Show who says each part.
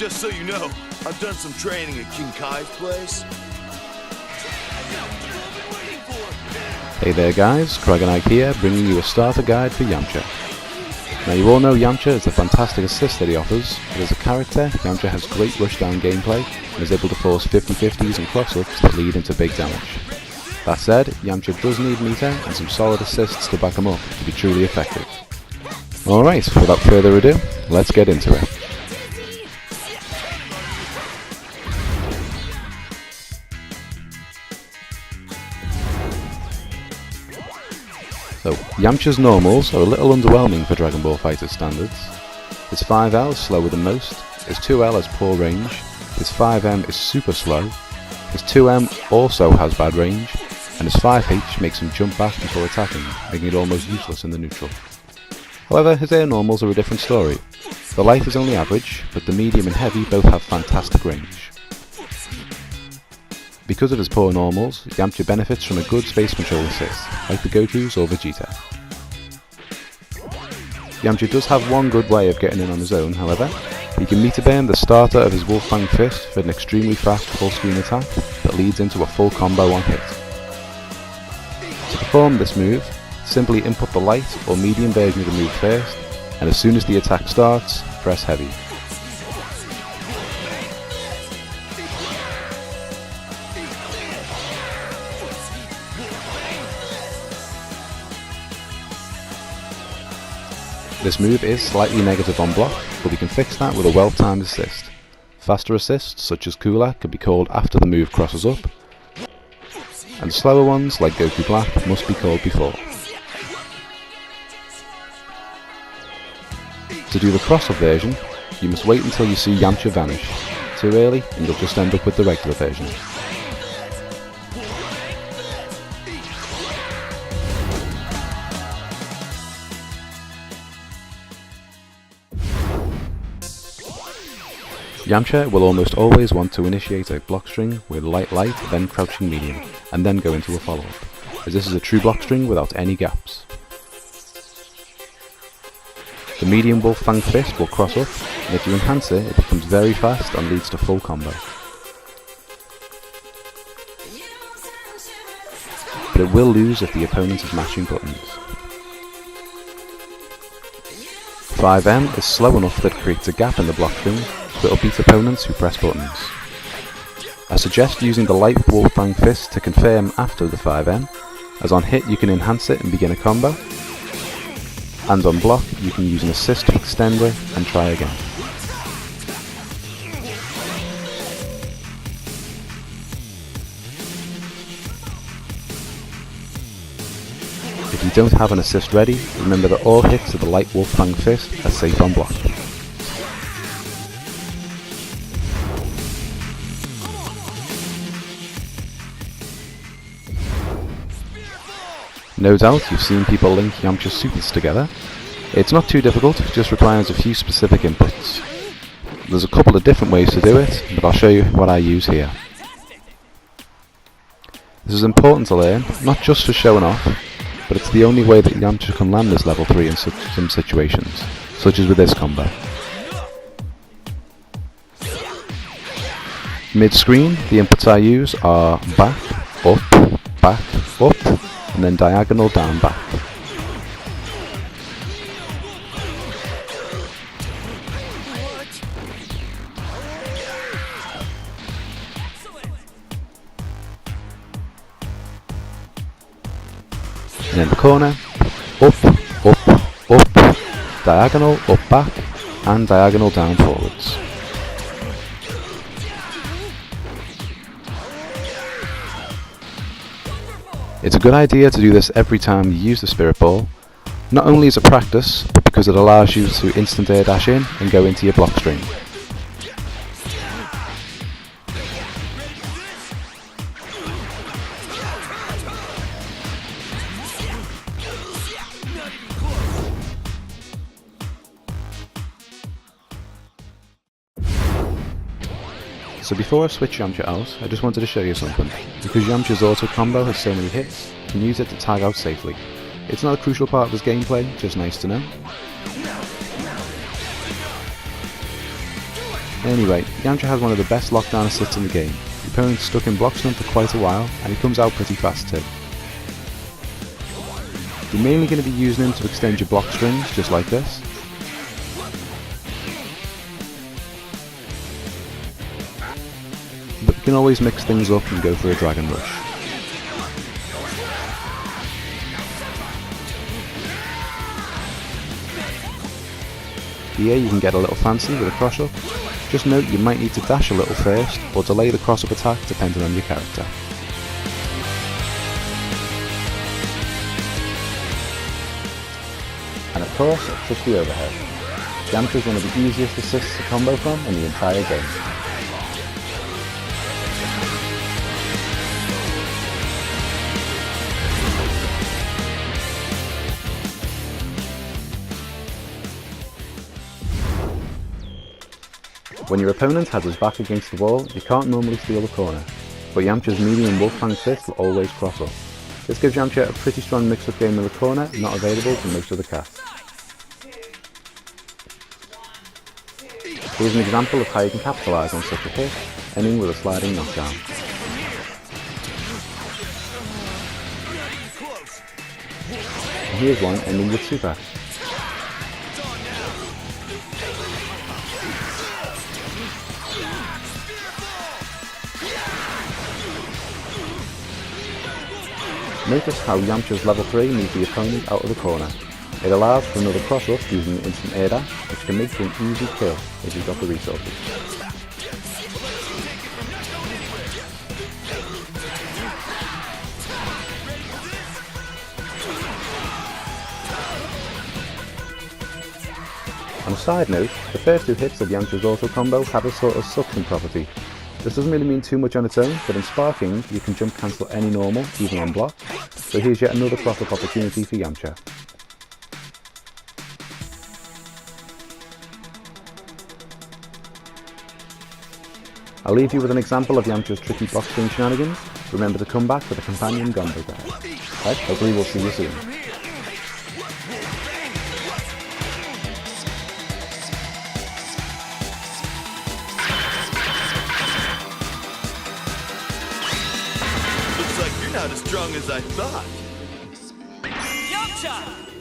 Speaker 1: Just so you know, I've done some training at King Kai's place.
Speaker 2: Hey there guys, Dragonite here, bringing you a starter guide for Yamcha. Now you all know Yamcha is the fantastic assist that he offers, but as a character, Yamcha has great rushdown gameplay and is able to force 50-50s and cross-ups that lead into big damage. That said, Yamcha does need meter and some solid assists to back him up to be truly effective. Alright, without further ado, let's get into it. So, Yamcha's normals are a little underwhelming for Dragon Ball FighterZ standards. His 5L is slower than most, his 2L has poor range, his 5M is super slow, his 2M also has bad range, and his 5H makes him jump back before attacking, making it almost useless in the neutral. However, his air normals are a different story. The light is only average, but the medium and heavy both have fantastic range. Because of his poor normals, Yamcha benefits from a good space control assist, like the Gokus or Vegeta. Yamcha does have one good way of getting in on his own, however. He can meter burn the starter of his Wolf Fang Fist for an extremely fast full screen attack that leads into a full combo on hit. To perform this move, simply input the light or medium version of the move first, and as soon as the attack starts, press heavy. This move is slightly negative on block, but we can fix that with a well-timed assist. Faster assists, such as Cooler, can be called after the move crosses up, and slower ones, like Goku Black, must be called before. To do the cross-up version, you must wait until you see Yamcha vanish. Too early, and you'll just end up with the regular version. Yamcha will almost always want to initiate a block string with light, then crouching medium, and then go into a follow-up, as this is a true block string without any gaps. The medium Wolf Fang Fist will cross up, and if you enhance it, it becomes very fast and leads to full combo. But it will lose if the opponent is mashing buttons. 5M is slow enough that it creates a gap in the block string, so it'll beat opponents who press buttons. I suggest using the light Wolf Fang Fist to confirm after the 5M, as on hit you can enhance it and begin a combo, and on block you can use an assist to extend it and try again. If you don't have an assist ready, remember that all hits of the light Wolf Fang Fist are safe on block. No doubt you've seen people link Yamcha's supers together. It's not too difficult, it just requires a few specific inputs. There's a couple of different ways to do it, but I'll show you what I use here. This is important to learn, not just for showing off, but it's the only way that Yamcha can land this level 3 in some situations, such as with this combo. Mid-screen, the inputs I use are back, up, and then diagonal down back. And in the corner, up, diagonal up back, and diagonal down forwards. It's a good idea to do this every time you use the Spirit Ball, not only as a practice, but because it allows you to instant air dash in and go into your block string. So before I switch Yamcha out, I just wanted to show you something. Because Yamcha's auto combo has so many hits, you can use it to tag out safely. It's not a crucial part of his gameplay, just nice to know. Anyway, Yamcha has one of the best lockdown assists in the game. The opponent's stuck in block stun for quite a while, and he comes out pretty fast too. You're mainly going to be using him to extend your block strings, just like this. But you can always mix things up and go for a Dragon Rush. Here you can get a little fancy with a cross-up. Just note you might need to dash a little first, or delay the cross-up attack depending on your character. And of course, a trusty overhead. Yamcha is one of the easiest assists to combo from in the entire game. When your opponent has his back against the wall, you can't normally steal the corner, but Yamcha's medium Wolfang fist will always cross up. This gives Yamcha a pretty strong mix-up game in the corner, not available for most of the cast. Here's an example of how you can capitalise on such a hit, ending with a sliding knockdown. And here's one ending with super. Notice how Yamcha's level 3 moves the opponent out of the corner. It allows for another cross-up using an instant air dash, which can make for an easy kill if you've got the resources. On a side note, the first two hits of Yamcha's auto combo have a sort of suction property. This doesn't really mean too much on its own, but in sparking you can jump cancel any normal, even on block, so here's yet another cross-up opportunity for Yamcha. I'll leave you with an example of Yamcha's tricky block string shenanigans. Remember to come back with a companion combo there. Right, hopefully we'll see you soon.
Speaker 1: Looks like you're not as strong as I thought.
Speaker 3: Yamcha!